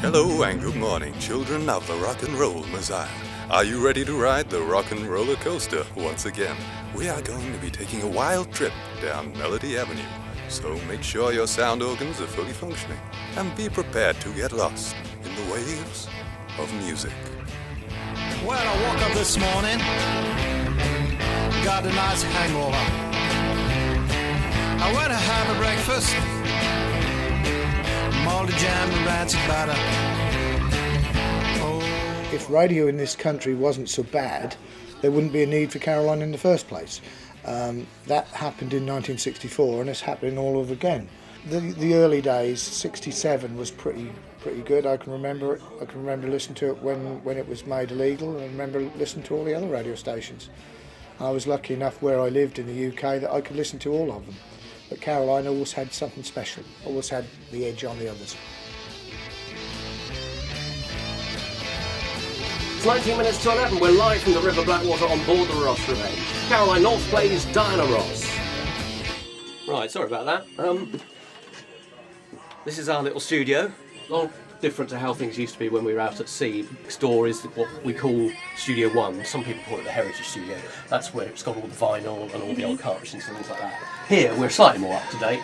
Hello and good morning, children of the rock and roll Messiah. Are you ready to ride the rock and roller coaster once again? We are going to be taking a wild trip down Melody Avenue, so make sure your sound organs are fully functioning and be prepared to get lost in the waves of music. Well, I woke up this morning, got a nice hangover. I went to have a breakfast, moldy jam and rancid butter. If radio in this country wasn't so bad, there wouldn't be a need for Caroline in the first place. That happened in 1964 and it's happening all over again. The early days, 67 was pretty good. I can remember it. I can remember listening to it when it was made illegal, and I remember listening to all the other radio stations. I was lucky enough where I lived in the UK that I could listen to all of them. But Caroline always had something special, always had the edge on the others. It's 19 minutes to 11. We're live from the River Blackwater on board the Ross Revenge. Caroline North plays Diana Ross. Right, sorry about that. This is our little studio. Well, different to how things used to be when we were out at sea. Next door is what we call Studio 1. Some people call it the Heritage Studio. That's where it's got all the vinyl and all the old cartridges and things like that. Here, we're slightly more up to date.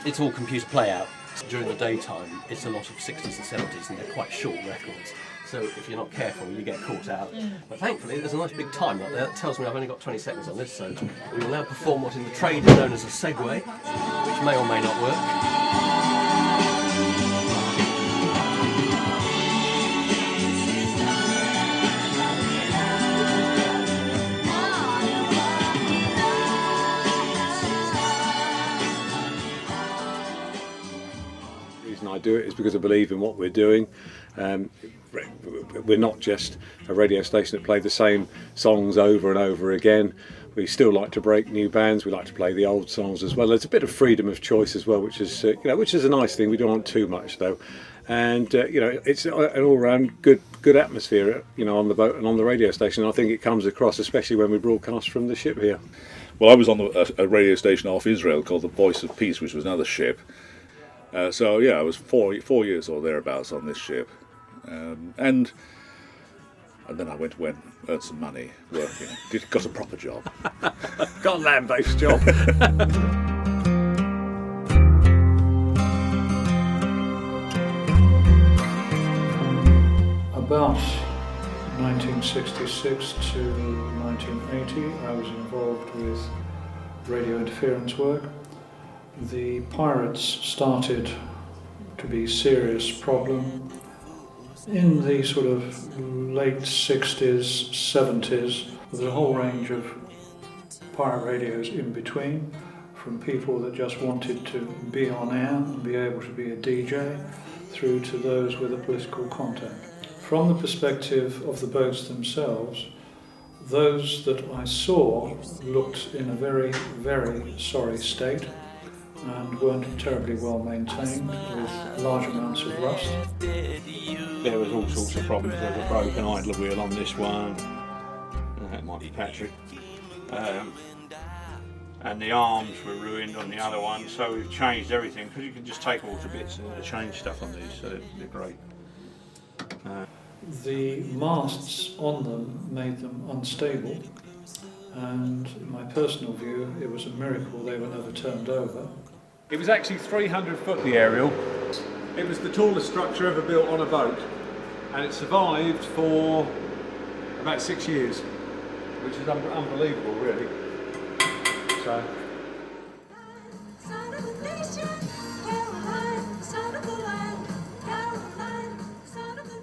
It's all computer playout. During the daytime, it's a lot of 60s and 70s, and they're quite short records. So if you're not careful, you get caught out. But thankfully, there's a nice big timer up there that tells me I've only got 20 seconds on this, so we will now perform what in the trade is known as a segue, which may or may not work. I do it is because I believe in what we're doing. We're not just a radio station that play the same songs over and over again. We still like to break new bands. We like to play the old songs as well. There's a bit of freedom of choice as well, which is which is a nice thing. We don't want too much though, and it's an all-round good atmosphere, on the boat and on the radio station. I think it comes across, especially when we broadcast from the ship here. Well, I was on a radio station off Israel called the Voice of Peace, which was another ship. I was four years or thereabouts on this ship, and then I went to earn some money working. Got a proper job. Got a land-based job. About 1966 to 1980, I was involved with radio interference work. The pirates started to be a serious problem. In the sort of late 60s, 70s, there was a whole range of pirate radios in between, from people that just wanted to be on air and be able to be a DJ, through to those with a political contact. From the perspective of the boats themselves, those that I saw looked in a very, very sorry state and weren't terribly well maintained, with large amounts of rust. There was all sorts of problems. There was a broken idler wheel on this one, that might be Patrick, and the arms were ruined on the other one, so we've changed everything, because you can just take all to bits and change stuff on these, so they're great. The masts on them made them unstable, and in my personal view, it was a miracle they were never turned over. It was actually 300 foot, the aerial. It was the tallest structure ever built on a boat, and it survived for about 6 years, which is unbelievable, really. So.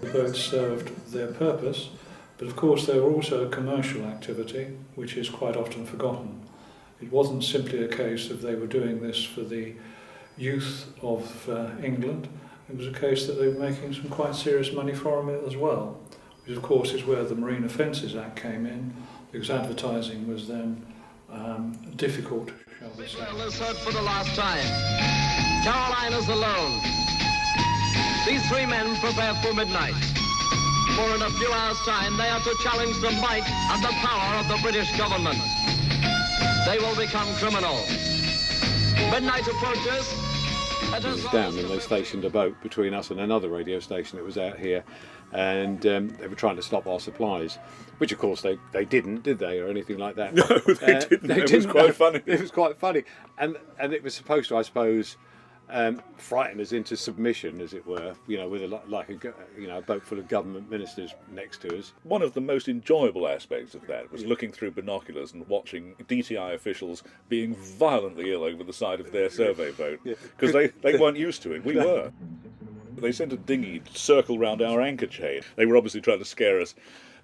The boat served their purpose, but of course they were also a commercial activity, which is quite often forgotten. It wasn't simply a case of they were doing this for the youth of England. It was a case that they were making some quite serious money from it as well, which of course is where the Marine Offences Act came in, because advertising was then difficult, shall we say. Well, this heard for the last time. Caroline is alone. These three men prepare for midnight. For in a few hours' time, they are to challenge the might and the power of the British government. they will become criminals. Midnight approaches. Down, and they stationed a boat between us and another radio station that was out here, and they were trying to stop our supplies, which of course they didn't, did they, or anything like that? No, they didn't. It was quite funny. It was quite funny, and it was supposed to, I suppose, frighten us into submission, as it were. You know, with a boat full of government ministers next to us. One of the most enjoyable aspects of that was looking through binoculars and watching DTI officials being violently ill over the side of their survey boat, because they weren't used to it. We were. They sent a dinghy to circle round our anchor chain. They were obviously trying to scare us,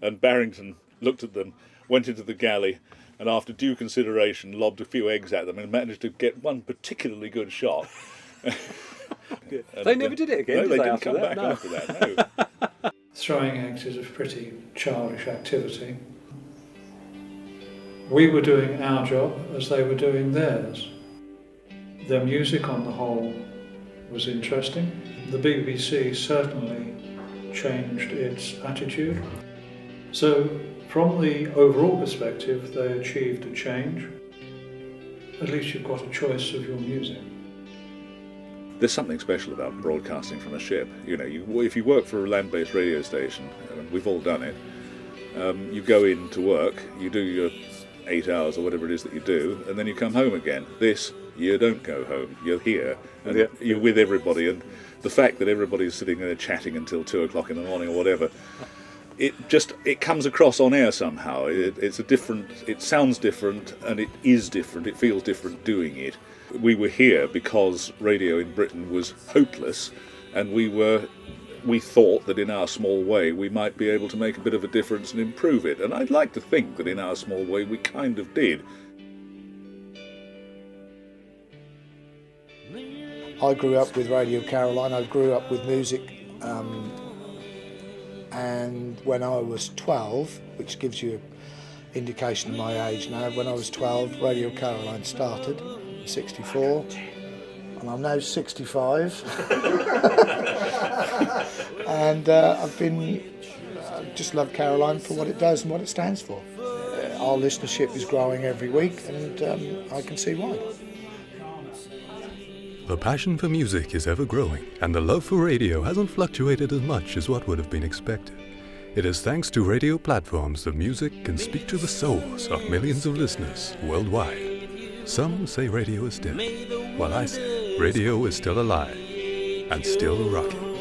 and Barrington looked at them, went into the galley, and after due consideration lobbed a few eggs at them and managed to get one particularly good shot. They never did it again, no, did they they, didn't after come that? back after that, no. Throwing eggs is a pretty childish activity. We were doing our job as they were doing theirs. Their music on the whole was interesting. The BBC certainly changed its attitude. So from the overall perspective, they achieved a change. At least you've got a choice of your music. There's something special about broadcasting from a ship. You know, if you work for a land-based radio station, and we've all done it, you go in to work, you do your 8 hours or whatever it is that you do, and then you come home again. This, you don't go home. You're here, and you're with everybody, and the fact that everybody's sitting there chatting until 2 o'clock in the morning or whatever, it comes across on air somehow. It sounds different, and it is different. It feels different doing it. We were here because radio in Britain was hopeless, and we thought that in our small way we might be able to make a bit of a difference and improve it. And I'd like to think that in our small way we kind of did. I grew up with Radio Caroline. I grew up with music, and when I was 12, which gives you an indication of my age now, when I was 12, Radio Caroline started in 64, and I'm now 65. And I just love Caroline for what it does and what it stands for. Our listenership is growing every week, and I can see why. The passion for music is ever growing, and the love for radio hasn't fluctuated as much as what would have been expected. It is thanks to radio platforms that music can speak to the souls of millions of listeners worldwide. Some say radio is dead, while I say radio is still alive and still rocking.